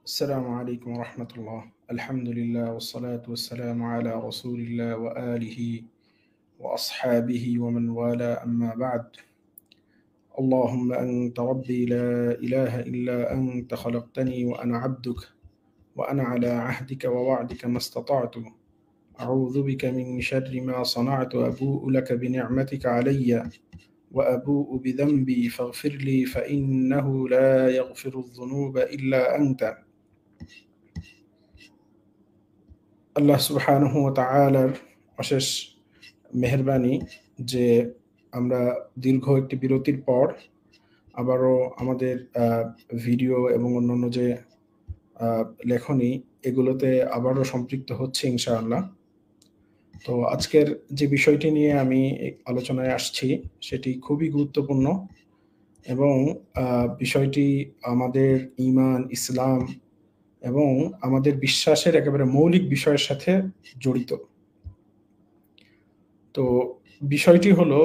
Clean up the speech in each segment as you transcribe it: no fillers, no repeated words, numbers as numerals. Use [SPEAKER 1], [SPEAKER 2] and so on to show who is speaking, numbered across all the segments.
[SPEAKER 1] السلام عليكم ورحمة الله. الحمد لله والصلاة والسلام على رسول الله وآله وأصحابه ومن والاه، أما بعد. اللهم أنت ربي لا إله إلا أنت، خلقتني وأنا عبدك وأنا على عهدك ووعدك ما استطعت. أعوذ بك من شر ما صنعت، أبوء لك بنعمتك علي وأبوء بذنبي فاغفر لي فإنه لا يغفر الذنوب إلا أنت। আল্লাহ সুবহানাহু ওয়া তাআলার অশেষ মেহেরবানি যে আমরা দীর্ঘ একটি বিরতির পর আবারও আমাদের ভিডিও এবং অন্যান্য যে লেখনী এগুলোতে আবারও সম্পৃক্ত হচ্ছে ইনশাআল্লাহ। তো আজকের যে বিষয়টি নিয়ে আমি আলোচনায় আসছি সেটি খুবই গুরুত্বপূর্ণ এবং বিষয়টি আমাদের ঈমান, ইসলাম এবং আমাদের বিশ্বাসের একেবারে মৌলিক বিষয়ের সাথে জড়িত। তো বিষয়টি হলো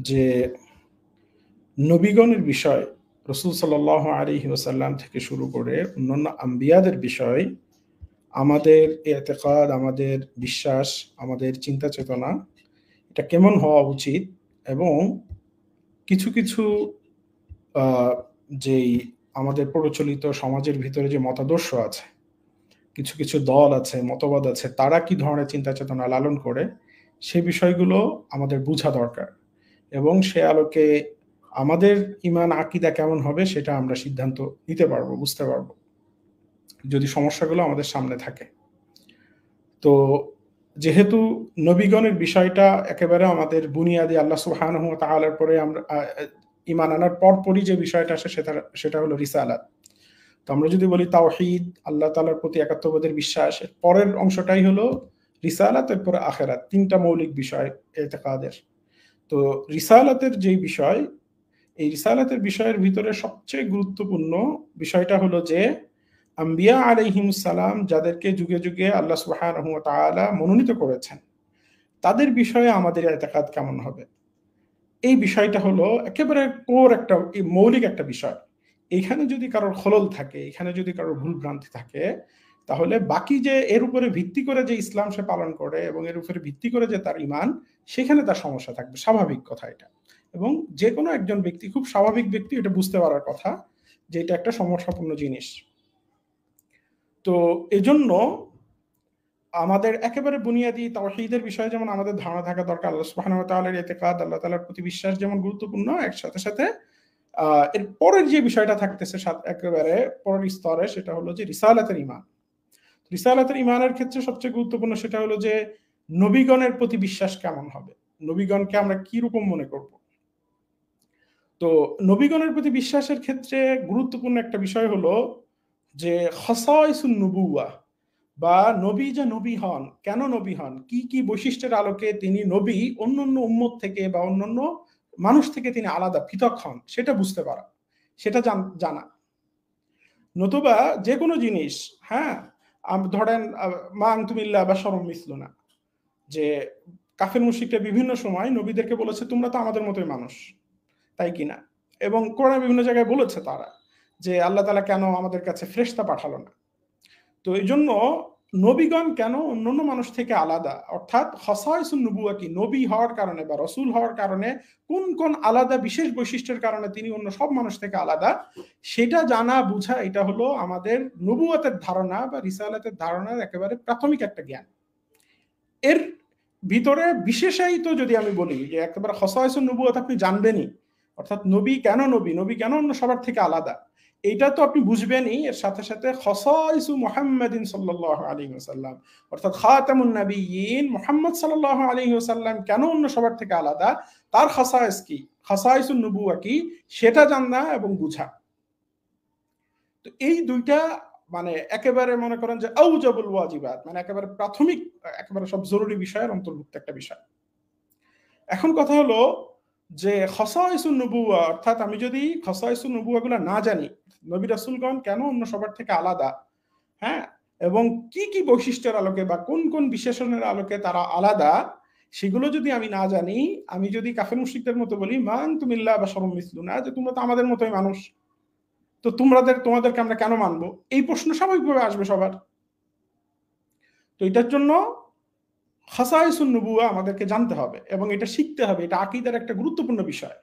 [SPEAKER 1] যে নবীগণের বিষয়, রাসূল সাল্লাল্লাহু আলাইহি ওয়াসাল্লাম থেকে শুরু করে অন্যান্য আম্বিয়াদের বিষয় আমাদের ইতিকাদ, আমাদের বিশ্বাস, আমাদের চিন্তা চেতনা এটা কেমন হওয়া উচিত এবং কিছু কিছু যেই আমাদের প্রচলিত সমাজের ভিতরে যে মতাদর্শ আছে, কিছু কিছু দল আছে, মতবাদ আছে, তারা কি ধরনের চিন্তা চেতনা লালন করে সে বিষয়গুলো আমাদের বোঝা দরকার এবং সে আলোকে আমাদের ঈমান আকীদা কেমন হবে সেটা আমরা সিদ্ধান্ত নিতে পারবো, বুঝতে পারবো যদি সমস্যাগুলো আমাদের সামনে থাকে। তো যেহেতু নবীগণের বিষয়টা একেবারে আমাদের বুনিয়াদি, আল্লাহ সুবহানাহু ওয়া তাআলার পরে আমরা ঈমান আনার পরপরই যে বিষয়টা আসে সেটা হলো রিসালাত। তো আমরা যদি বলি তাওহীদ, আল্লাহ তাআলার প্রতি একাত্মবোধের বিশ্বাস, এর পরের অংশটাই হলো রিসালাত, এরপরে আখিরাত। তিনটা মৌলিক বিষয় ইতিকাদের। তো রিসালাতের যেই বিষয়, এই রিসালাতের বিষয়ের ভিতরে সবচেয়ে গুরুত্বপূর্ণ বিষয়টা হলো যে আম্বিয়া আলাইহিমুস সালাম যাদেরকে যুগে যুগে আল্লাহ সুবহানাহু ওয়া তাআলা মনোনীত করেছেন তাদের বিষয়ে আমাদের ইতিকাদ কেমন হবে। এই বিষয়টা হলো একেবারে কোর একটা মৌলিক একটা বিষয়। এইখানে যদি কারোর খলল থাকে, এখানে যদি কারোর ভুল ভ্রান্তি থাকে, তাহলে বাকি যে এর উপরে ভিত্তি করে যে ইসলাম সে পালন করে এবং এর উপরে ভিত্তি করে যে তার ঈমান, সেখানে তার সমস্যা থাকবে। স্বাভাবিক কথা এটা। এবং যে কোনো একজন ব্যক্তি, খুব স্বাভাবিক ব্যক্তি, এটা বুঝতে পারার কথা যে এটা একটা সমস্যাপূর্ণ জিনিস। তো এজন্য আমাদের একেবারে বুনিয়াদি তাওহীদের বিষয়ে যেমন আমাদের ধারণা থাকা দরকার, আল্লাহ সুবহানাহু ওয়া তাআলার ইতিকাদ, আল্লাহ তাআলার প্রতি বিশ্বাস যেমন গুরুত্বপূর্ণ, এর সাথে সাথে এর পরের যে বিষয়টা থাকতেছে একেবারে পরের স্তরে, সেটা হলো যে রিসালাতের ঈমান। রিসালাতের ঈমানের ক্ষেত্রে সবচেয়ে গুরুত্বপূর্ণ সেটা হলো যে নবীগণের প্রতি বিশ্বাস কেমন হবে, নবীগণকে আমরা কি রকম মনে করব। তো নবীগণের প্রতি বিশ্বাসের ক্ষেত্রে গুরুত্বপূর্ণ একটা বিষয় হলো যে খাসাইসুন নুবুওয়া, বা নবী যে নবী হন, কেন নবী হন, কি কি বৈশিষ্ট্যের আলোকে তিনি নবী অন্যান্য উম্মত থেকে বা অন্যান্য মানুষ থেকে তিনি আলাদা, পৃথক হন, সেটা বুঝতে পারা, সেটা জানা। নতুবা যে কোনো জিনিস, হ্যাঁ, ধরেন মা আনতুম ইল্লা বাশারুম মিসলুনা, যে কাফের মুশরিকরা বিভিন্ন সময় নবীদেরকে বলেছে তোমরা তো আমাদের মতোই মানুষ, তাই কিনা। এবং কোরআনে বিভিন্ন জায়গায় বলেছে তারা যে আল্লাহ তাআলা কেন আমাদের কাছে ফেরেশতা পাঠালো না। তো এই জন্য নবীগণ কেন অন্যান্য মানুষ থেকে আলাদা, অর্থাৎ খাসাইসুন নবুওয়া কি, নবী হওয়ার কারণে বা রাসূল হওয়ার কারণে কোন কোন আলাদা বিশেষ বৈশিষ্ট্যের কারণে তিনি অন্য সব মানুষ থেকে আলাদা, সেটা জানা বুঝা, এটা হলো আমাদের নবুয়তের ধারণা বা রিসালাতের ধারণার একেবারে প্রাথমিক একটা জ্ঞান। এর ভিতরে বিশেষায়িত যদি আমি বলি যে একেবারে খাসাইসুন নবুওয়াত আপনি জানবেনই, অর্থাৎ নবী কেন নবী, নবী কেন অন্য সবার থেকে আলাদা, এইটা তো আপনি বুঝবেনই। এর সাথে সাথে খাসাইসু মুহাম্মাদিন সাল্লাল্লাহু আলাইহি ওয়াসাল্লাম, অর্থাৎ খাতামুন নবিয়্যিন মুহাম্মদ সাল্লাল্লাহু আলাইহি ওয়াসাল্লাম কেন অন্য সবার থেকে আলাদা, তার খাসাইস কি, খাসাইসুন নবুওয়া কি, সেটা জানা এবং বুঝা। তো এই দুইটা মানে একেবারে মনে করেন যে আউজাবুল ওয়াজিবাত, মানে একেবারে প্রাথমিক, একেবারে সব জরুরি বিষয়ের অন্তর্ভুক্ত একটা বিষয়। এখন কথা হলো যে খাসাইসুন নবুওয়া, অর্থাৎ আমি যদি খাসাইসুন নবুওয়াগুলো না জানি, নবী রাসূলগণ কেন অন্য সবার থেকে আলাদা, হ্যাঁ, এবং কি কি বৈশিষ্ট্যের আলোকে বা কোন কোন বিশেষণের আলোকে তারা আলাদা, সেগুলো যদি আমি না জানি, আমি যদি কাফের মুশরিকদের মতো বলি মান তুমিল্লা বাশারুম মিসলুনা, যে তোমরা তো আমাদের মতোই মানুষ, তো তোমাদেরকে আমরা কেন মানবো, এই প্রশ্ন স্বাভাবিকভাবে আসবে সবার। তো এটার জন্য খাসায়েসুন নুবুওয়া আমাদেরকে জানতে হবে এবং এটা শিখতে হবে। এটা আকীদার একটা গুরুত্বপূর্ণ বিষয়।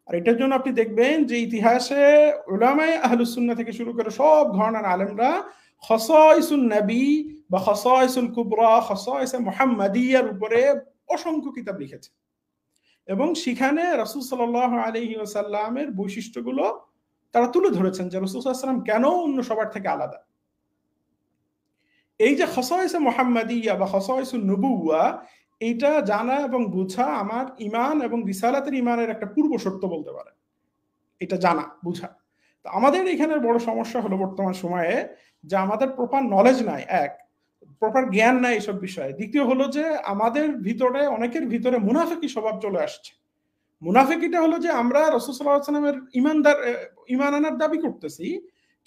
[SPEAKER 1] আর এটার জন্য আপনি দেখবেন যে ইতিহাসে উলামায়ে আহলুস সুন্নাহ থেকে শুরু করে সব ঘরানার আলেমরা খাসায়েসুন নবী বা খাসায়েসুল কুবরা, খাসায়েসে মুহাম্মাদিয়ার উপরে অসংখ্য কিতাব লিখেছে এবং সেখানে রাসূল সাল্লাল্লাহু আলাইহি ওয়াসাল্লামের বৈশিষ্ট্যগুলো তারা তুলে ধরেছেন যে রাসূল সাল্লাল্লাহু আলাইহি ওয়াসাল্লাম কেন অন্য সবার থেকে আলাদা। এই যে খাসায়েসে মুহাম্মাদিয়া বা খাসায়েসুন নবুওয়া, এইটা জানা এবং বোঝা আমার ঈমান এবং রিসালাতের ঈমানের একটা পূর্ব শর্ত বলতে পারে, এটা জানা বোঝা। তো আমাদের এখানে বড় সমস্যা হলো বর্তমান সময়ে যে আমাদের প্রপার নলেজ নাই, এক প্রপার জ্ঞান নাই এসব বিষয়ে। দ্বিতীয় হলো যে আমাদের ভিতরে অনেকের ভিতরে মুনাফিকি স্বভাব চলে আসছে। মুনাফিকিটা হলো যে আমরা রাসূল সাল্লাল্লাহু আলাইহি ওয়াসাল্লামের ঈমান আনার দাবি করতেছি,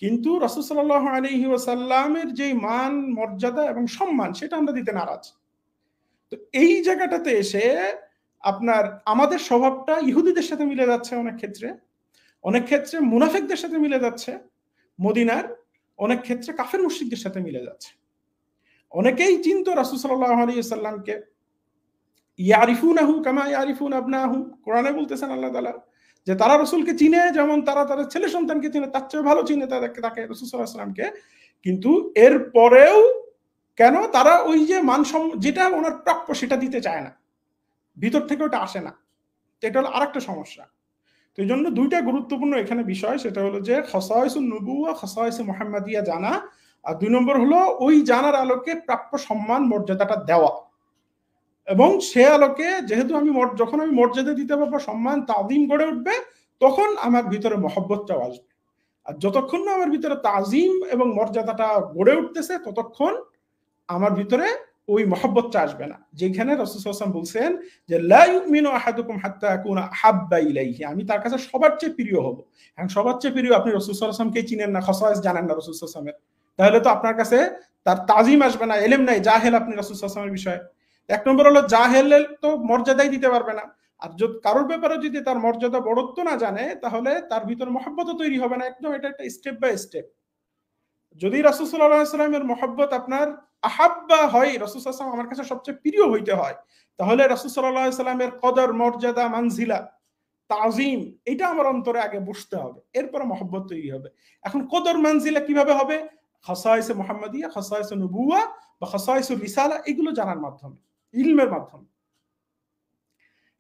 [SPEAKER 1] কিন্তু রাসূল সাল্লাল্লাহু আলাইহি ওয়াসাল্লামের যে মান মর্যাদা এবং সম্মান সেটা আমরা দিতে নারাজ। তো এই জায়গাটাতে এসে আপনার আমাদের স্বভাবটা ইহুদিদের সাথে মিলে যাচ্ছে অনেক ক্ষেত্রে মুনাফিকদের সাথে মিলে যাচ্ছে মদিনার, অনেক ক্ষেত্রে কাফের মুশরিকদের সাথে মিলে যাচ্ছে। অনেকেই চিনতো রাসূল সাল্লাল্লাহু আলাইহি ওয়াসাল্লামকে, ইয়ারিফুনাহু কামা ইয়ারিফুন আবনাহুম, কোরআনে বলতেছেন আল্লাহ তাআলা যে তারা রাসূলকে চিনে যেমন তারা তাদের ছেলে সন্তানকে চিনে, তার চেয়ে ভালো চিনে তাকে রাসূল সাল্লাল্লাহু আলাইহি ওয়াসাল্লামকে। কিন্তু এর পরেও কেন তারা ওই যে যেটা ওনার প্রাপ্য সেটা দিতে চায় না, ভিতর থেকে ওটা আসে না। এটা হলো আরেকটা সমস্যা। তো এই জন্য দুইটা গুরুত্বপূর্ণ এখানে বিষয়, সেটা হলো যে খাসায়েসুন নুবুওয়া, খাসায়েসে মুহাম্মাদিয়া জানা, আর দুই নম্বর হলো ওই জানার আলোকে প্রাপ্য সম্মান মর্যাদাটা দেওয়া। এবং সে আলোকে যেহেতু যখন আমি মর্যাদা দিতে পারবো, সম্মান তাজিম গড়ে উঠবে, তখন আমার ভিতরে মহব্বতটাও আসবে। আর যতক্ষণ না আমার ভিতরে তাজিম এবং মর্যাদাটা গড়ে উঠতেছে ততক্ষণ আমার ভিতরে ওই মহব্বতটা আসবে না। যেখানে রাসূল সাল্লাল্লাহু আলাইহি ওয়াসাল্লাম বলছেন যে লা ইউমিনু আহাদুকুম হাত্তা আকুনা আহাব্বা ইলাইহি, আমি তার কাছে সবার চেয়ে প্রিয় হব। এখন সবার চেয়ে প্রিয় আপনি রাসূল সাল্লাল্লাহু আলাইহি ওয়াসাল্লামকে চিনেন না, খাসায়েস জানেন না রাসূল সাল্লাল্লাহু আলাইহি ওয়াসাল্লামের, তাহলে তো আপনার কাছে তার তাজিম আসবে না, ইলম নাই, জাহেল আপনি রাসূল সাল্লাল্লাহু আলাইহি ওয়াসাল্লামের বিষয়ে। এক নম্বর হলো জাহেল তো মর্যাদাই দিতে পারবে না, আর যদি কারোর ব্যাপারে যদি তার মর্যাদা বড়ত্ব না জানে তাহলে তার ভিতর মহব্বতও তৈরি হবে না। একদম এটা একটা স্টেপ বাই স্টেপ। যদি রাসূল সাল্লাল্লাহু আলাইহি ওয়াসাল্লামের মহব্বত আপনার আহাব্বা হয়, রাসূল সাল্লাল্লাহু আলাইহি ওয়াসাল্লাম আমার কাছে সবচেয়ে প্রিয় হইতে হয়, তাহলে রাসূল সাল্লাল্লাহু আলাইহি ওয়াসাল্লামের কদর, মর্যাদা, মানজিলা, তাজিম এটা আমার অন্তরে আগে বসতে হবে, এরপরে মহব্বত তৈরি হবে। এখন কদর মানজিলা কিভাবে হবে? খাসায়েসে মুহাম্মাদিয়া, খাসায়েসে নবুওয়া বা খাসায়েসুর রিসালা, এগুলো জানার মাধ্যমে, ইলমের মাধ্যমে।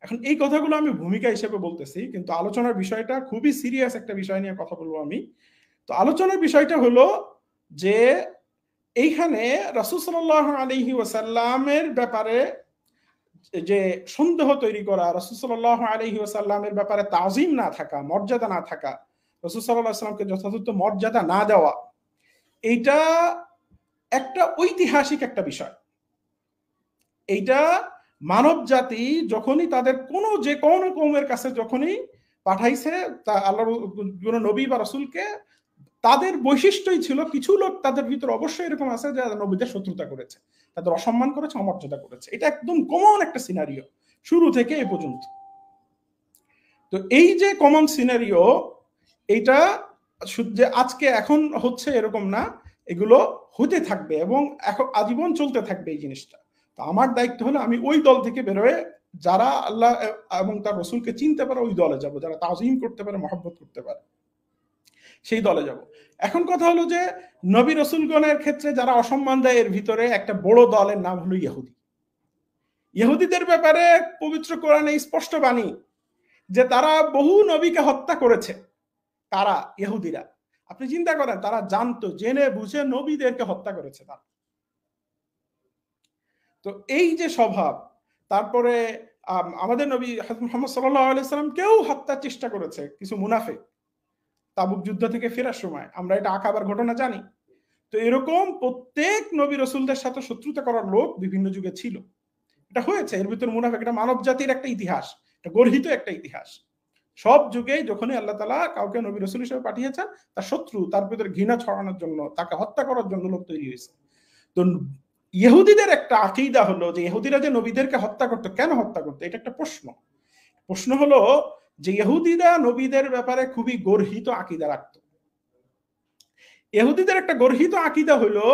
[SPEAKER 1] এখন এই কথাগুলো আমি ভূমিকা হিসেবে বলতেছি, কিন্তু আলোচনার বিষয়টা খুবই সিরিয়াস একটা বিষয় নিয়ে কথা বলবো আমি। তো আলোচনার বিষয়টা হলো যে এইখানে রাসূল সাল্লাল্লাহু আলাইহি ওয়াসাল্লামের ব্যাপারে যে সন্দেহ তৈরি করা, রাসূল সাল্লাল্লাহু আলাইহি ওয়াসাল্লামের ব্যাপারে তাজিম না থাকা, মর্যাদা না থাকা, রাসূল সাল্লাল্লাহু আলাইহি ওয়াসাল্লামকে যথাযথ মর্যাদা না দেওয়া, এইটা একটা ঐতিহাসিক একটা বিষয়। এইটা মানব জাতি যখনই তাদের যে কোনো কওমের কাছে যখনই পাঠাইছে তা আল্লাহর নবী বা রাসূলকে, তাদের বৈশিষ্ট্যই ছিল কিছু লোক তাদের ভিতর অবশ্যই এরকম আছে যারা নবীদের শত্রুতা করেছে, তাদের অসম্মান করেছে, অমর্যাদা করেছে। এটা একদম কমন একটা সিনারিও শুরু থেকে এ পর্যন্ত। তো এই যে কমন সিনারিও, এইটা যে আজকে এখন হচ্ছে এরকম না, এগুলো হতে থাকবে এবং এখন আজীবন চলতে থাকবে এই জিনিসটা। তো আমার দায়িত্ব হলো আমি ওই দল থেকে বেরোয় যারা আল্লাহ এবং তার রসুলকে চিনতে পারে ওই দলে যাব, যারা তাজিম করতে পারে, মহব্বত করতে পারে, সেই দলে যাব। এখন কথা হলো যে নবী রসুলগণের ক্ষেত্রে যারা অসম্মান দেয়, এর ভিতরে একটা বড় দলের নাম হলো ইহুদি। ইহুদিদের ব্যাপারে পবিত্র কোরআনে স্পষ্ট বাণী যে তারা বহু নবীকে হত্যা করেছে। তারা ইহুদিরা, আপনি চিন্তা করেন, তারা জানতো, জেনে বুঝে নবীদেরকে হত্যা করেছে তারা। তো এই যে স্বভাব, তারপরে আমাদের নবী হযরত মুহাম্মদ সাল্লাল্লাহু আলাইহি সাল্লামকেও হত্যার চেষ্টা করেছে কিছু মুনাফিক তাবুক যুদ্ধ থেকে ফেরার সময়, আমরা এটা আকাবার ঘটনা জানি। তো এরকম প্রত্যেক নবী রসুলদের সাথে শত্রুতা করার লোক বিভিন্ন যুগে ছিল, এটা হয়েছে। এর ভিতর মুনাফিক, এটা মানব জাতির একটা ইতিহাস, এটা গর্হিত একটা ইতিহাস। সব যুগেই যখনই আল্লাহ তাআলা কাউকে নবী রাসূল হিসেবে পাঠিয়েছেন, তার শত্রু, তার ভিতরে ঘৃণা ছড়ানোর জন্য, তাকে হত্যা করার জন্য লোক তৈরি হয়েছে। তো ইহুদিদের একটা আকীদা হলো যে ইহুদিরা যে নবীদেরকে হত্যা করতো, কেন হত্যা করতো, এটা একটা প্রশ্ন হলো যে ইহুদিরা নবীদের ব্যাপারে খুবই গর্হিত আকীদা রাখতো। ইহুদিদের একটা গর্হিত আকীদা হলো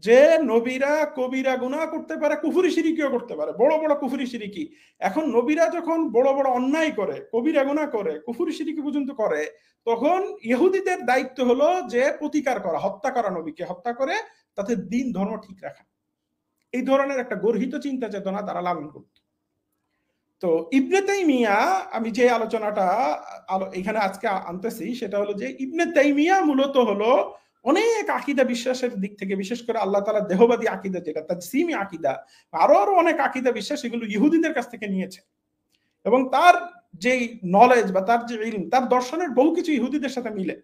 [SPEAKER 1] যে নবীরা কবিরা গুনাহ করতে পারে, কুফরি শিরিকিও করতে পারে, বড় বড় কুফরি শিরিকি। এখন নবীরা যখন বড় বড় অন্যায় করে, কবিরা গুনাহ করে, কুফরি শিরিকি পর্যন্ত করে, তখন ইহুদিদের দায়িত্ব হলো যে প্রতিকার করা, হত্যা করা, নবীকে হত্যা করে তাতে দিন ধর্ম ঠিক রাখা। এই ধরনের একটা গর্হিত চিন্তা চেতনা তারা লালন করত। তো ইবনে তাইমিয়া, আমি যে আলোচনাটা এখানে আজকে আনতেছি সেটা হলো যে ইবনে তাইমিয়া মূলত হলো অনেক আকীদা বিশ্বাসের দিক থেকে, বিশেষ করে আল্লাহ তাআলা দেহবাদী আকীদা, যেটা তাজসিমি আকীদা, আরো অনেক আকীদা বিশ্বাস, এগুলো ইহুদিদের কাছ থেকে নিয়েছে। এবং তার যে নলেজ বা তার যে ইলম, তার দর্শনের বহু কিছু ইহুদিদের সাথে মিলে।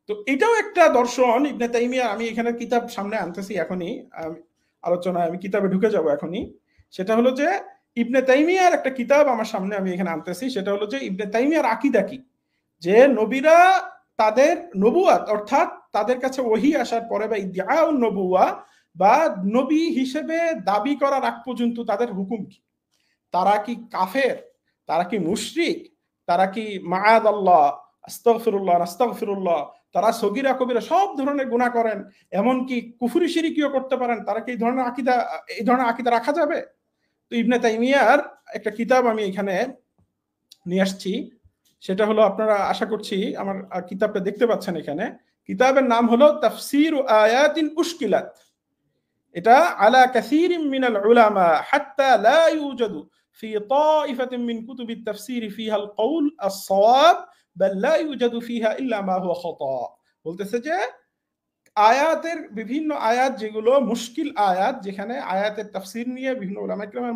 [SPEAKER 1] তো এটাও একটা দর্শন ইবনে তাইমিয়া। আমি এখানে কিতাব সামনে আনতেছি এখনই, আলোচনায় আমি কিতাবে ঢুকে যাব এখনই। সেটা হলো যে ইবনে তাইমিয়ার একটা কিতাব আমার সামনে আমি এখানে আনতেছি, সেটা হলো যে ইবনে তাইমিয়ার আকীদা কি, যে নবীরা তাদের নবুয়াত, অর্থাৎ তাদের কাছে ওহী আসার পরে বা ইদআউন নবুয়া বা নবী হিসেবে দাবি করার আগ পর্যন্ত তাদের হুকুম কি, তারা কি কাফের, তারা কি মুশরিক, তারা কি মাআদাল্লাহ, আস্তাগফিরুল্লাহ, নাস্তাগফিরুল্লাহ, তারা সগীরা কবিরা সব ধরনের গুনাহ করেন, এমনকি কুফরি শিরিকিও করতে পারেন, তারা কি এই ধরনের আকীদা রাখা যাবে? তো ইবনে তাইমিয়ার একটা কিতাব আমি এখানে নিয়ে আসছি, সেটা হলো, আপনারা আশা করছি আমার কিতাবটা দেখতে পাচ্ছেন এখানে। কিতাবের নাম হলো তাফসীর আয়াতিন উশকিলাত। এটা আলা কাসীরিন মিনাল উলামা হাত্তা লা ইউজাদু ফি তাইফাতিন মিন কুতুবিত তাফসীর ফিহা আল কওল আস-সাওয়াব বাল লা ইউজাদু ফিহা ইল্লা মা হুয়া খাতা। বলতেছে যে আয়াতের বিভিন্ন আয়াত যেগুলো মুশকিল আয়াত, যেখানে আয়াতের তাফসীর নিয়ে বিভিন্ন উলামা ইকরামের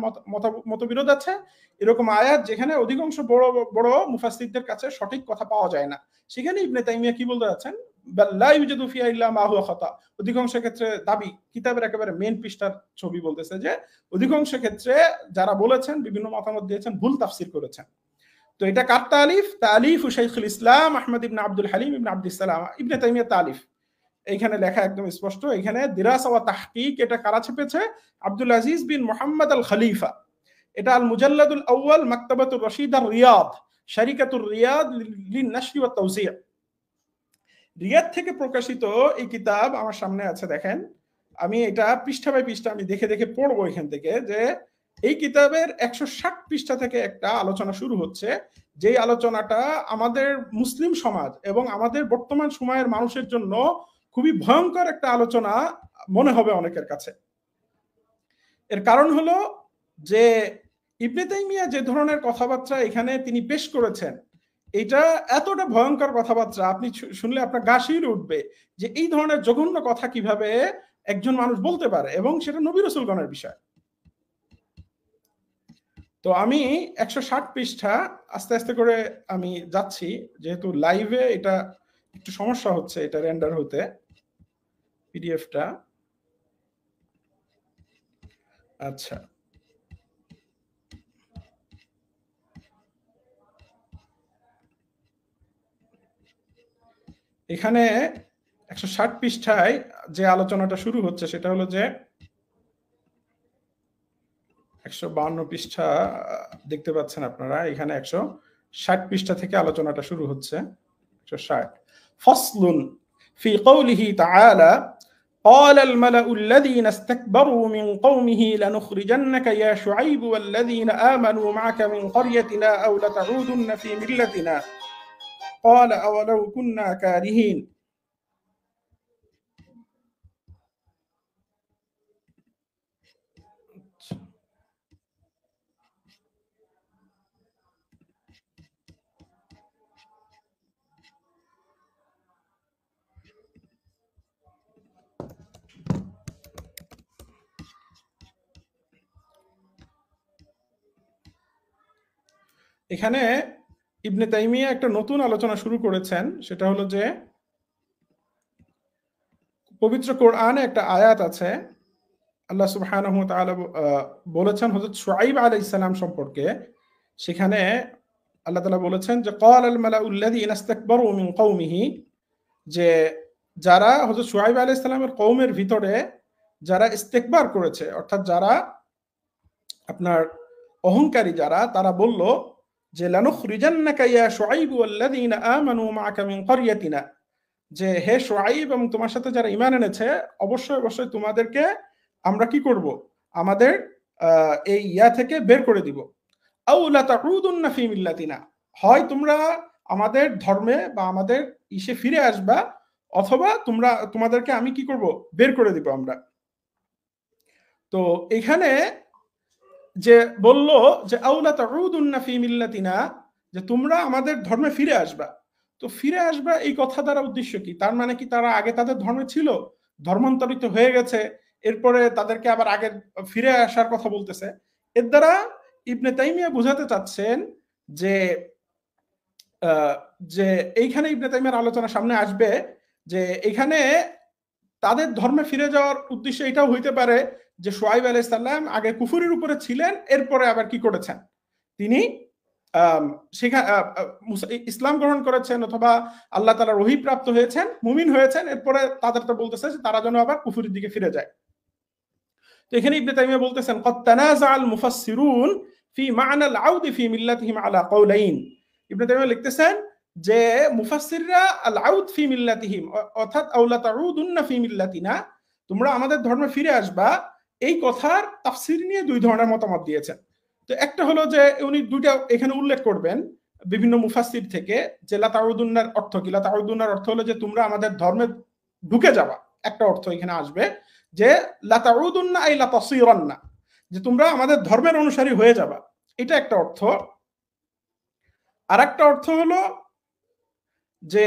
[SPEAKER 1] মতবিরোধ আছে, এরকম আয়াত যেখানে অধিকাংশ বড় বড় মুফাসসিরদের কাছে সঠিক কথা পাওয়া যায় না, সেখানে ইবনে তাইমিয়া কি বলতে যাচ্ছেন, লা ইউজাদু ফিহা ইল্লা মা হুয়া খাতা। অধিকাংশ ক্ষেত্রে দাবি, কিতাবের একেবারে মেইন পৃষ্ঠার ছবি বলতেছে যে অধিকাংশ ক্ষেত্রে যারা বলেছেন, বিভিন্ন মতামত দিয়েছেন, ভুল তাফসীর করেছেন। তো এটা কার তালিফ? তালিফ শাইখুল ইসলাম আহমদ ইবনে আব্দুল হালিম ইবনে আব্দুস সালাম, ইবনে তাইমিয়া তালিফ। এইখানে লেখা একদম স্পষ্ট, এখানে দিরাসা ওয়া তাহকিক, এটা কারা ছেপেছে? আব্দুল আজিজ বিন মুহাম্মদ আল খলিফা। এটা আল মুজাল্লাদুল আউয়াল, মাকতাবাতুর রশিদা রিয়াদ, শারিকাতুর রিয়াদ লিন নাশরি ওয়া তাওসিয়া। রিয়াদ থেকে প্রকাশিত এই কিতাব আমার সামনে আছে, দেখেন। আমি এটা পৃষ্ঠা বাই পৃষ্ঠা আমি দেখে দেখে পড়বো এখান থেকে, যে এই কিতাবের 160 পৃষ্ঠা থেকে একটা আলোচনা শুরু হচ্ছে, যেই আলোচনাটা আমাদের মুসলিম সমাজ এবং আমাদের বর্তমান সময়ের মানুষের জন্য খুবই ভয়ঙ্কর একটা আলোচনা মনে হবে অনেকের কাছে। এর কারণ হলো যে ইবনে তাইমিয়া যে ধরনের কথাবার্তা এখানে তিনি পেশ করেছেন, এটা এতটা ভয়ঙ্কর কথাবার্তা, আপনি শুনলে আপনার গা শিউরে উঠবে যে এই ধরনের জঘন্য কথা কিভাবে একজন মানুষ বলতে পারে, এবং সেটা নবী রাসূলগণের বিষয়। তো আমি 160 পৃষ্ঠা আস্তে আস্তে করে আমি যাচ্ছি, যেহেতু লাইভে এটা একটু সমস্যা হচ্ছে, এটা রেন্ডার হতে পিডিএফটা। আচ্ছা, এখানে 160 পৃষ্ঠায় যে আলোচনাটা শুরু হচ্ছে সেটা হলো যে 152 পৃষ্ঠা দেখতে পাচ্ছেন আপনারা, এখানে 160 পৃষ্ঠা থেকে আলোচনাটা শুরু হচ্ছে। 160 ফসলুন ফি কওলিহি তাআলা قال الملأ الذين استكبروا من قومه لنخرجنك يا شعيب والذين آمنوا معك من قريتنا أو لتعودن في ملتنا قال أولو كنا كارهين। এখানে ইবনে তাইমিয়া একটা নতুন আলোচনা শুরু করেছেন, সেটা হলো যে পবিত্র কোরআনে একটা আয়াত আছে, আল্লাহ সুবহানাহু ওয়া তাআলা বলেছেন হযরত শুআইব আলাইহিস সালাম সম্পর্কে। সেখানে আল্লাহ তাআলা বলেছেন যে ক্বালাল মালাউল্লাযীনা ইসতাকবারু মিন কওমিহি, যে যারা হযরত শুআইব আলাইহিস সালামের কওমের ভিতরে যারা ইস্তেকবার করেছে, অর্থাৎ যারা আপনার অহংকারী যারা, তারা বলল যে লানুখরিজান্নাকা ইয়া শুআইব ওয়াল্লাযীনা আমানু মাআকা মিন ক্বরিয়াতিনা, যে হে শুআইব এবং তোমার সাথে যারা ঈমান এনেছে অবশ্যই অবশ্যই তোমাদেরকে আমরা কি করব, আমাদের এই ইয়া থেকে বের করে দিব। আও লা তাউদুন্না ফি মিল্লাতিনা, হয় তোমরা আমাদের ধর্মে বা আমাদের ইসে ফিরে আসবা, অথবা তোমাদেরকে আমি কি করব, বের করে দিব আমরা। তো এখানে যে বলল যে আও লা তাউদুন্না ফি মিল্লাতিনা, যে তোমরা আমাদের ধর্মে ফিরে আসবা। তো ফিরে আসবা এই কথা দ্বারা উদ্দেশ্য কি? তার মানে কি তারা আগে তাদের ধর্মে ছিল, ধর্মান্তরিত হয়ে গেছে, এরপরে তাদেরকে আবার আগে ফিরে আসার কথা বলতেছে? এর দ্বারা ইবনে তাইমিয়া বোঝাতে চাচ্ছেন যে যে এইখানে ইবনে তাইমিয়ার আলোচনা সামনে আসবে যে এখানে তাদের ধর্মে ফিরে যাওয়ার উদ্দেশ্য এটাও হইতে পারে যে শুআইব আলাইহিস সালাম আগে কুফরির উপরে ছিলেন, এরপরে আবার কি করেছেন, তিনি ইসলাম গ্রহণ করেছেন অথবা আল্লাহ তাআলার ওহী প্রাপ্ত হয়েছেন, মুমিন হয়েছেন, এরপরে তাদেরটা বলতেছে যে তারা যেন আবার কুফরির দিকে ফিরে যায়। তো এখানে ইবনে তাইমিয়া বলতেছেন কদ তানাযাআল মুফাসসিরুন ফি মা'না আল-আউদ ফি মিল্লাতিহিম আলা কাওলাইন। ইবনে তাইমিয়া লিখতেছেন যে মুফাসসিররা আল-আউদ ফি মিল্লাতিহিম, অর্থাৎ আও লা তাউদুন্না ফি মিল্লাতিনা, তোমরা আমাদের ধর্মে ফিরে আসবা, এই কথার তাফসীর নিয়ে দুই ধরনের মতামত দিয়েছেন। তো একটা হলো যে উনি দুইটা এখানে উল্লেখ করবেন বিভিন্ন মুফাসসির থেকে, যে লা তাউদুন্নার অর্থ কি। লা তাউদুন্নার অর্থ হলো যে তোমরা আমাদের ধর্মে ঢুকে যাবা, একটা অর্থ এখানে আসবে যে লা তাউদুন্না আই লা তাসিরান্না, যে তোমরা আমাদের ধর্মের অনুসারী হয়ে যাবা, এটা একটা অর্থ। আর একটা অর্থ হলো যে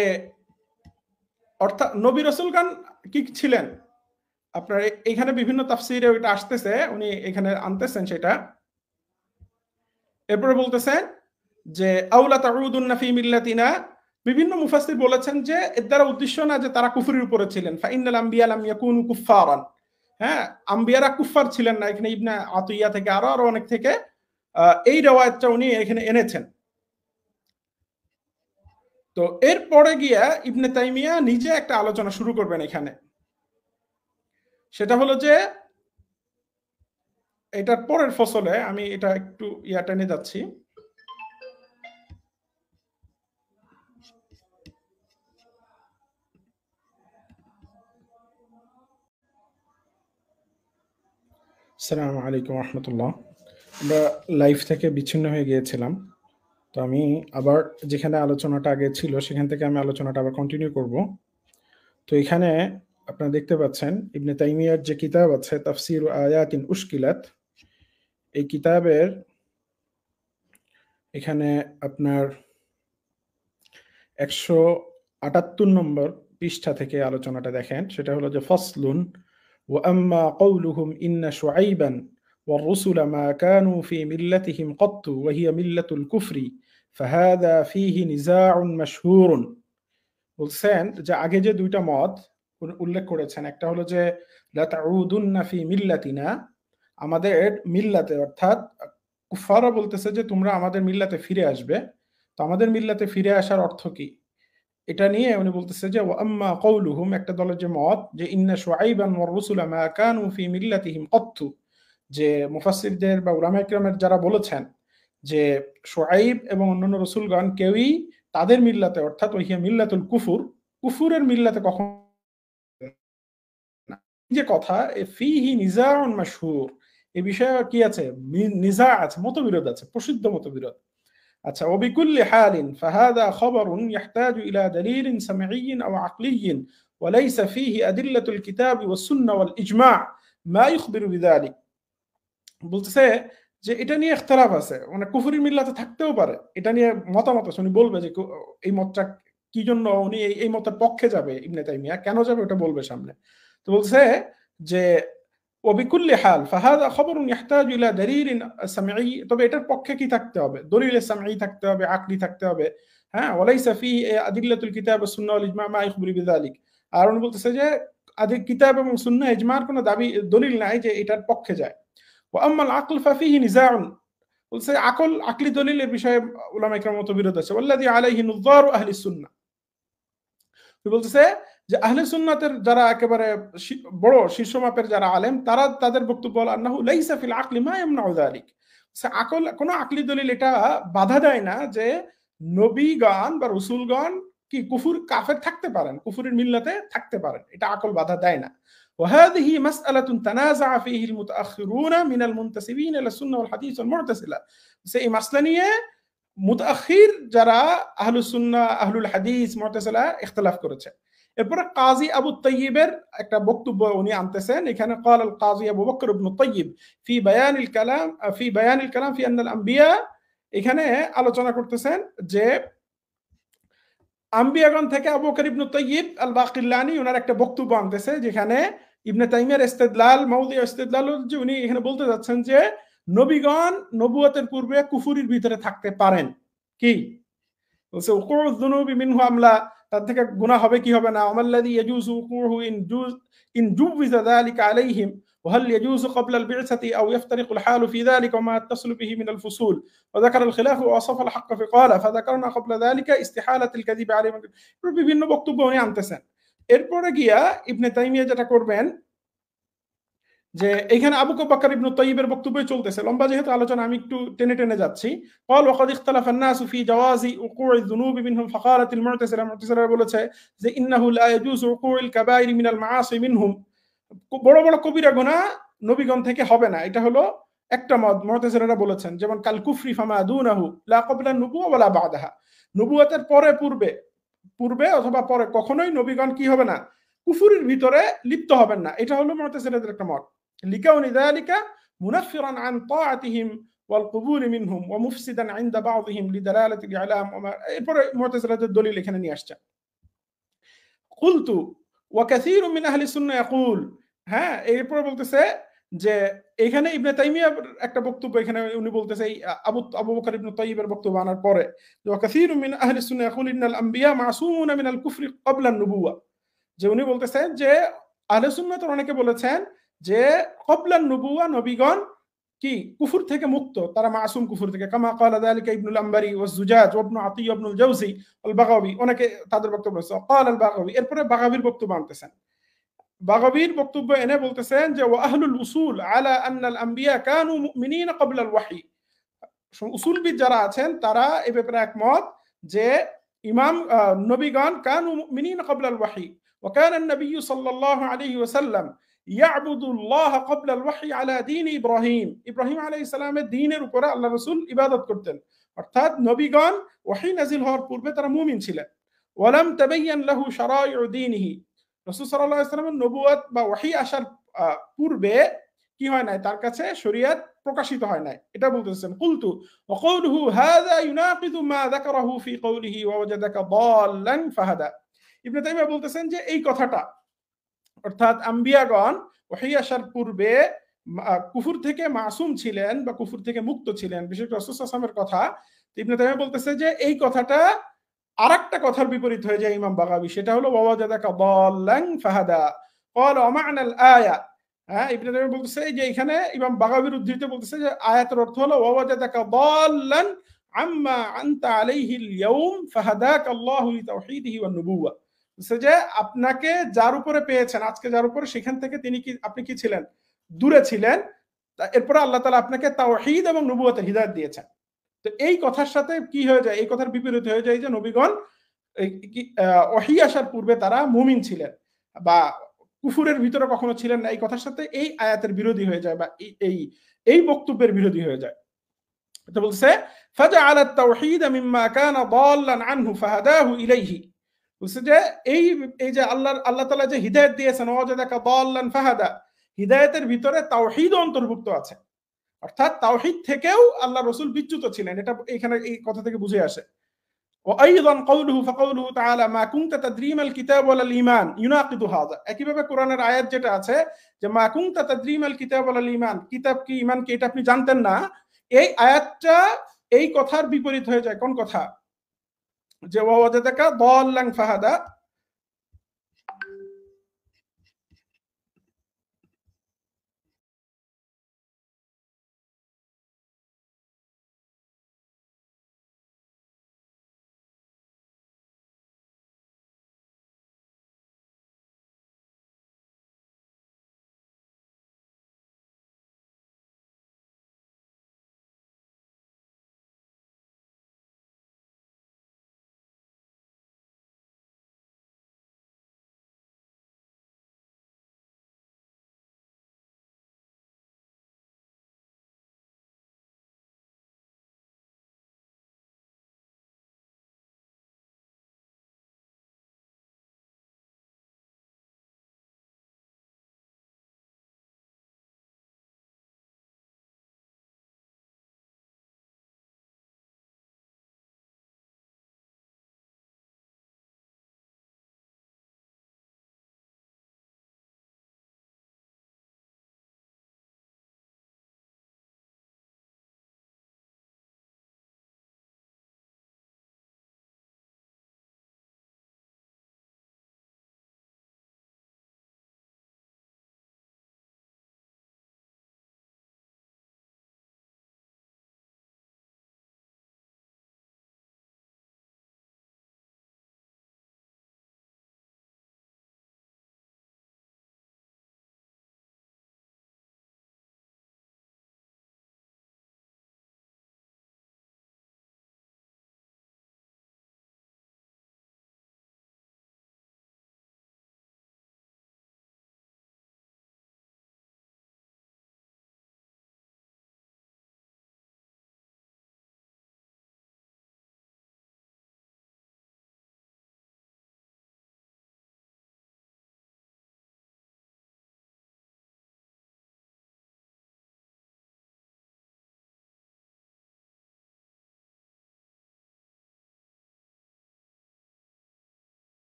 [SPEAKER 1] অর্থাৎ নবী রাসূলগণ কি ছিলেন, আপনার এখানে বিভিন্ন তাফসীরে ওইটা আসতেছে, উনি এখানে আনতেছেন সেটা। এরপরে বলতেছেন যে আউলা তাউদুন্না ফি মিল্লাতিনা, বিভিন্ন মুফাসসির বলেছেন যে এর দ্বারা উদ্দেশ্য না যে তারা কুফরির উপরে ছিলেন, ফাইনাল আম্বিয়া লাম ইয়াকুনু কুফফারান, হ্যাঁ আম্বিয়ারা কুফফার ছিলেন না। এখানে ইবনে আতিয়া থেকে আরো অনেক থেকে এই riwayatটা উনি এখানে এনেছেন। তো এরপরে গিয়া ইবনে তাইমিয়া নিজে একটা আলোচনা শুরু করবেন এখানে, সেটা হলো যে এটার পরের ফসলে আমি এটা একটু টেনে যাচ্ছি। আসসালামু আলাইকুম রহমতুল্লাহ। আমরা লাইভ থেকে বিচ্ছিন্ন হয়ে গিয়েছিলাম, তো আমি আবার যেখানে আলোচনাটা আগে ছিল সেখান থেকে আমি আলোচনাটা আবার কন্টিনিউ করব। তো এখানে আপনারা দেখতে পাচ্ছেন ইবনে তাইমিয়ার যে কিতাব আছে তাফসীর আয়াতিন উশকিলাত, এই কিতাবের এখানে আপনার 178 নম্বর পৃষ্ঠা থেকে আলোচনাটা দেখেন, সেটা হলো যে ফসলুন ওয়া আম্মা কওলুহুম ইন্না শুআইবান والرسل ما كانوا في ملتهم قط وهي ملة الكفر فهذا فيه نزاع مشهور। বলছেন যে আগে যে দুইটা মত উল্লেখ করেছেন, একটা হলো যে লা তাউদুন্না ফি মিল্লাতিনা, আমাদের মিল্লাতে, অর্থাৎ কুফাররা বলতেছে যে তোমরা আমাদের মিল্লাতে ফিরে আসবে। তো আমাদের মিল্লাতে ফিরে আসার অর্থ কি, এটা নিয়ে উনি বলতেছে যে ওয়া আম্মা কওলুহুম, একটা দলের যে মত যে ইন্না শুআইবান ওয়ার রাসূলা মা কানু ফি মিল্লাতিহিম কত্তু, যে মুফাসসিরদের বা উলামায়ে কিরামের যারা বলেছেন যে শুআইব এবং অন্যান্য রাসূলগণ কেউই তাদের মিল্লাতে, অর্থাৎ ওহিয়া মিল্লাতুল কুফুর, কুফুরের মিল্লাতে কখন না। যে কথা ফিহি নিজাউন মাশহুর, এই বিষয়ে কি আছে, নিজা আছে, মতবিরোধ আছে, প্রসিদ্ধ মতবিরোধ। আচ্ছা, وبكل حال فهذا خبر يحتاج إلى دليل سمعي أو عقلي وليس فيه أدلة الكتاب والسنة والإجماع ما يخبر بذلك। বলতেছে যে এটা নিয়ে ইখতিলাফ আছে, মানে কুফরি মিল্লাতে থাকতেও পারে, এটা নিয়ে মতামত আছে। উনি বলবে যে এই মতটা কি জন্য উনি এই মতের পক্ষে যাবে, ইবনে তাইমিয়া কেন যাবে ওটা বলবে সামনে। তো বলছে যে وبكل حال فهذا خبر يحتاج الى دليل سمعي، তবে এটার পক্ষে কি থাকতে হবে, দলিল সামঈ থাকতে হবে, আকলি থাকতে হবে, হ্যাঁ وليس فيه أدلة الكتاب والسنة والإجماع ما يخبر بذلك। আর উনি বলতেছে যে আদি কিতাব এবং সুন্নাহ ইজমার কোনো দাবি দলিল নাই যে এটার পক্ষে যায়। واما العقل ففيه نزاع، বলছে আকলি দলিলের বিষয়ে উলামায়ে কিরাম মতবিরোধ আছে। والذي عليه نظار اهل السنه, বলতেছে যে আহলে সুন্নাতের যারা একেবারে বড় শীর্ষ মাপের যারা আলেম, তারা তাদের বক্তব্য হল আন্নাহু লাইসা ফিল আকলি মা ইয়ামনাউ যালিক, কোন আকলি দলিল এটা বাধা দেয় না যে নবীগণ বা রাসূলগণ কি কুফুর কাফের থাকতে পারেন, কুফুরের মিল্লাতে থাকতে পারেন, এটা আকল বাধা দেয় না। وهذه مسألة تنازع فيه المتأخرون من المنتسبين إلى السنة والحديث والمعتزلة। এই মাসলা নিয়ে মুতাআখির যারা আহলুস সুন্নাহ আহলুল হাদিস মুতাজিলা ইখতিলাফ করেছে। এরপরে কাজী আবু তাইয়িবের একটা বক্তব্য উনি আনতেছেন এখানে। قال القاضي أبو بكر بن الطيب في بيان الكلام في أن الأنبياء, এখানে আলোচনা করতেছেন যে আম্বিয়াগণ থেকে আবু বকর ইবনে তাইয়িব আল বাকিল্লানি ওনার একটা বক্তব্য আনতেছে যেখানে ইবনে তাইমিয়ার ইস্তিদলাল মাউদিউ ইস্তিদলাল, যে উনি এখানে বলতে যাচ্ছেন যে নবীগণ নবুয়তের পূর্বে কুফুরির ভিতরে থাকতে পারেন। কি বলছে? উকুউয যুনুবি মিনহু আমলা, তার থেকে গুনাহ হবে কি হবে না। আমাল্লাযী ইয়াজুযু উকুউহু ইন জুবিযা যালিকা আলাইহিম وهل يجوز قبل البعثة أو يفترق الحال في ذلك وما يتصل به من الفصول وذكر الخلاف ووصف الحق فقال فذكرنا قبل ذلك استحالة الكذب عليه। বিভিন্ন বক্তব্য উনি আনতেছেন। এরপরে গিয়া ইবনে তাইমিয়া যেটা করবেন যে এখানে আবু বকর ইবনে তাইয়িবের বক্তব্যই চলতেছে, লম্বা যেহেতু আলোচনা আমি একটু টেনে টেনে যাচ্ছি। قال وقد اختلف الناس في جواز وقوع الذنوب منهم فقالت المعتزلة, মুতাজিলা বলেছে যে إنه لا يجوز وقوع الكبائر من المعاصي منهم, বড় বড় কবিরা গুনাহ নবীগণ থেকে হবে না, এটা হলো একটা মত মুতাজিলারা বলেছেন। যেমন কাল কুফরি ফামা দুনাহু লা ক্বাবলা নুবুওয়া ওয়ালা বা'দাহা, নবুয়তের পূর্বে অথবা পরে কখনোই নবীগণ কি হবে না, কুফুরের ভিতরে লিপ্ত হবেন না, এটা হলো মুতাজিলাদের একটা মত। লিকাউনি যালিকা মুনাফফিরান আন তাআতিহিম ওয়াল কুবুল মিনহুম ওয়া মুফসিদান ইনদা বা'দিহিম লিদালালাতি আল-ইলাম। এরপরে মুতাজিলাদের দলিল এখানে নিয়ে আসছে। কুলতু ওয়া কাসীরুম মিন আহলি সুন্নাহ ইয়াকুল, হ্যাঁ এরপরে বলতেছে যে এখানে ইবনে তাইমিয়া একটা বক্তব্য এখানে উনি বলতেছে এই আবু বকর ইবনে তাইয়িবের বক্তব্য আনার পরে, ওয়া কাসীরুম মিন আহলি সুন্নাহ ইয়াকুল ইন্নাল আম্বিয়া মাসুমুনা মিনাল কুফরি ক্বাবলা আন-নুবুওয়া, যে উনি বলতেছেন যে আহলে সুন্নাতের অনেকে বলেছেন যে ক্বাবলা আন-নুবুওয়া নবীগণ কি কুফর থেকে মুক্ত, তারা মাসুম কুফর থেকে। কামা ক্বালা যালিকা ইবনুল আম্বারি ওয়াজ জুজাজ ওয়া ইবনু আতিয়্যা ইবনুল জাওজি আল বাগাবী, অনেকে তাদের বক্তব্য আছে। ক্বালা আল বাগাবী, এরপরে বাগাবীর বক্তব্য আনতেছেন। বাগাবীর বক্তব্য এনে বলতেছেন যে ওয়া আহলুল উসুল আলা আন্নাল আম্বিয়া কানু মুমিনিনা ক্বাবলা আল ওয়াহী, উসুলবিদ যারা আছেন তারা এই ব্যাপারে একমত যে ইমাম নবীগণ কানু মুমিনিনা ক্বাবলা আল ওয়াহী ওয়া কানা আন-নবী সাল্লাল্লাহু আলাইহি ওয়াসাল্লাম ইয়াবুদুল্লাহ ক্বাবলা আল ওয়াহী আলা দীন ইব্রাহিম, ইব্রাহিম আলাইহিস সালামের দ্বীনের উপরে আল্লাহ রাসূল ইবাদত করতেন, অর্থাৎ নবীগণ ওহী নাযিল হওয়ার পূর্বে তারা মুমিন ছিলেন। ওয়ালাম তাবায়্যান লাহু শারাইউ দীনিহি, রাসূল সাল্লাল্লাহু আলাইহি ওয়াসাল্লামের নবুয়ত বা ওহী আসার পূর্বে কি হয় নাই, তার কাছে শরীয়ত প্রকাশিত হয় নাই, এটা বলতেছেন। কুলতু ওয়া কওলুহু হাযা ইউনাকিদু মা যাকারাহু ফি কওলিহি ওয়া ওয়াজাদাকা দাল্লান ফাহাদা। ইবনে তাইমিয়া বলতেছেন যে এই কথাটা, অর্থাৎ আম্বিয়াগণ ওহী আসার পূর্বে কুফর থেকে মাসুম ছিলেন বা কুফর থেকে মুক্ত ছিলেন, বিশেষ করে রাসূল সাল্লাল্লাহু আলাইহি ওয়াসাল্লামের কথা। ইবনে তাইমিয়া বলতেছে যে এই কথাটা আরেকটা কথার বিপরীত হয়ে যায় ইমাম বাগাবী, সেটা হলো ওয়া ওয়াজাদাকা দাল্লান ফাহাদা। ক্বালা ওয়া মা'নাল আয়া, হ্যাঁ ইবনে তাইমিয়া বলতেছে যে এখানে ইমাম বাগাবীর উদ্ধৃত বলতেছে যে আয়াতের অর্থ হলো ওয়া ওয়াজাদাকা দাল্লান আম্মা আনতা আলাইহিল ইয়াউম ফাহাদাকা আল্লাহু লিতাওহীদিহি ওয়ান নুবুওয়া, যে আপনাকে যার উপরে পেয়েছেন আজকে, যার উপরে সেখান থেকে আপনি কি ছিলেন, দূরে ছিলেন, এরপরে আল্লাহ তাআলা আপনাকে তাওহীদ এবং নবুয়তের হিদায়াত দিয়েছেন। তো এই কথার সাথে কি হয়ে যায়, এই কথার বিপরীত হয়ে যায় যে নবীগণ ওহী আসার পূর্বে তারা মুমিন ছিলেন বা কুফুরের ভিতরে কখনো ছিলেন না, এই কথার সাথে এই আয়াতের বিরোধী হয়ে যায় বা এই বক্তব্যের বিরোধী হয়ে যায়। তো বলছে ফাজআলা আত-তাওহীদ মিম্মা কানা দাল্লান আনহু ফাহাদাহু ইলাইহি, বলছে যে এই যে আল্লাহ তাআলা যে হিদায়াত দিয়েছেন ওয়াজাদাকা দাল্লান ফাহাদা, হিদায়াতের ভিতরে তাওহীদ অন্তর্ভুক্ত আছে, অর্থাৎ তাওহীদ থেকেও আল্লাহ রাসূল বিচ্যুত ছিলেন, এটা এখানে এই কথা থেকে বুঝে আসে। ওয়াইদান কওলুহু ফাকাউলুহু তাআলা মা কুনতা তাদরিমাল কিতাব ওয়াল ঈমান ইউনাকিদু হাযা, একইভাবে কোরআনের আয়াত যেটা আছে যে মা কুনতা তাদরিমাল কিতাব ওয়াল ঈমান, কিতাব কি ঈমান কি এটা আপনি জানতেন না, এই আয়াতটা এই কথার বিপরীত হয়ে যায়। কোন কথা? যে ওয়া ওয়াজাদাকা দাল্লান ফাহাদা,